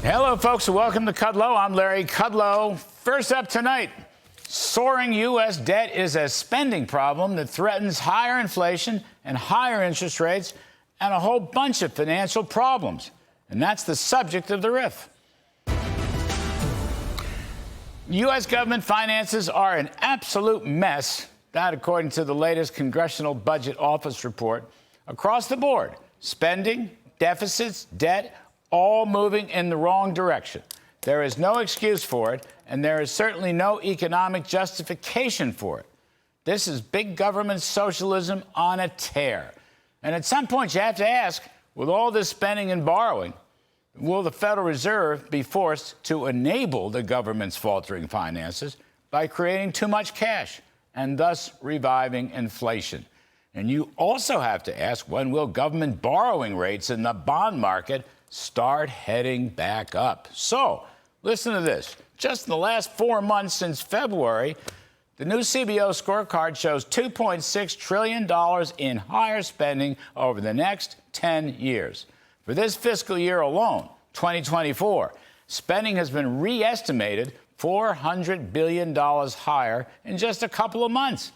Hello, folks, and welcome to Kudlow. I'm Larry Kudlow. First up tonight, soaring U.S. debt is a spending problem that threatens higher inflation and higher interest rates and a whole bunch of financial problems. And that's the subject of the riff. U.S. government finances are an absolute mess. That, according to the latest Congressional Budget Office report. Across the board, spending, deficits, debt, all moving in the wrong direction. There is no excuse for it, and there is certainly no economic justification for it. This is big government socialism on a tear. And at some point, you have to ask, with all this spending and borrowing, will the Federal Reserve be forced to enable the government's faltering finances by creating too much cash and thus reviving inflation? And you also have to ask, when will government borrowing rates in the bond market start heading back up? So, listen to this. Just in the last 4 months since February, the new CBO scorecard shows $2.6 trillion in higher spending over the next 10 years. For this fiscal year alone, 2024, spending has been re-estimated $400 billion higher in just a couple of months.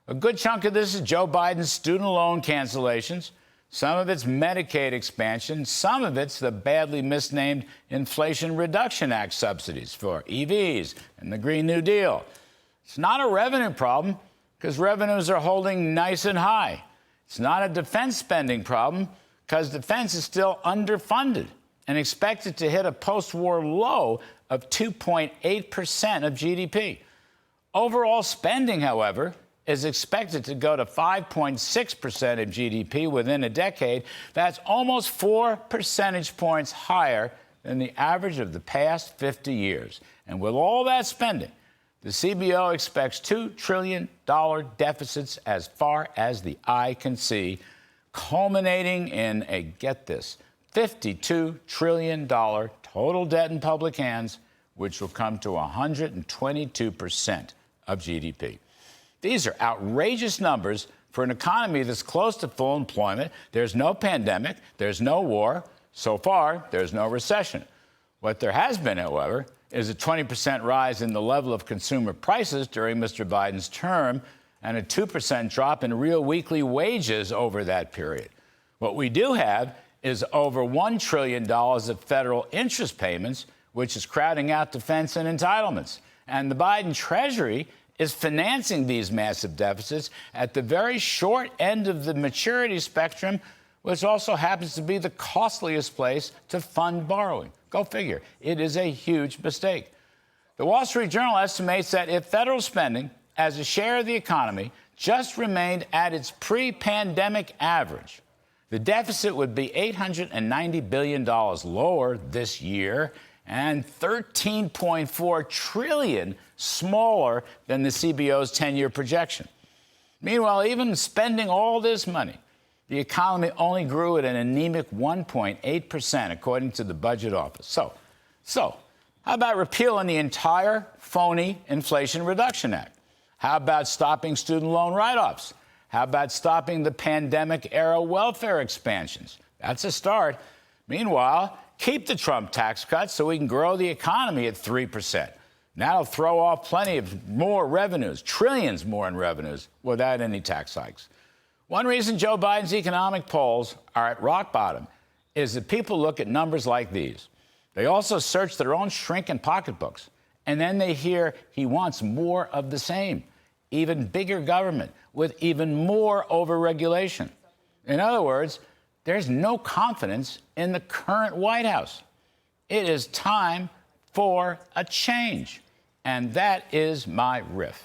A good chunk of this is Joe Biden's student loan cancellations. Some of it's Medicaid expansion. Some of it's the badly misnamed Inflation Reduction Act subsidies for EVs and the Green New Deal. It's not a revenue problem because revenues are holding nice and high. It's not a defense spending problem because defense is still underfunded and expected to hit a post-war low of 2.8% of GDP. Overall spending, however, is expected to go to 5.6% of GDP within a decade. That's almost 4 percentage points higher than the average of the past 50 years. And with all that spending, the CBO expects $2 trillion deficits as far as the eye can see, culminating in a, get this, $52 trillion total debt in public hands, which will come to 122% of GDP. These are outrageous numbers for an economy that's close to full employment. There's no pandemic. There's no war. So far, there's no recession. What there has been, however, is a 20% rise in the level of consumer prices during Mr. Biden's term and a 2% drop in real weekly wages over that period. What we do have is over $1 trillion of federal interest payments, which is crowding out defense and entitlements. And the Biden Treasury is financing these massive deficits at the very short end of the maturity spectrum, which also happens to be the costliest place to fund borrowing. Go figure. It is a huge mistake. The Wall Street Journal estimates that if federal spending as a share of the economy just remained at its pre-pandemic average, the deficit would be $890 billion lower this year and $13.4 trillion smaller than the CBO's 10-year projection. Meanwhile, even spending all this money, the economy only grew at an anemic 1.8%, according to the Budget Office. So how about repealing the entire phony Inflation Reduction Act? How about stopping student loan write-offs? How about stopping the pandemic-era welfare expansions? That's a start. Meanwhile, keep the Trump tax cuts so we can grow the economy at 3%. That'll throw off plenty of more revenues, trillions more in revenues, without any tax hikes. One reason Joe Biden's economic polls are at rock bottom is that people look at numbers like these. They also search their own shrinking pocketbooks, and then they hear he wants more of the same, even bigger government with even more overregulation. In other words, there's no confidence in the current White House. It is time for a change. And that is my riff.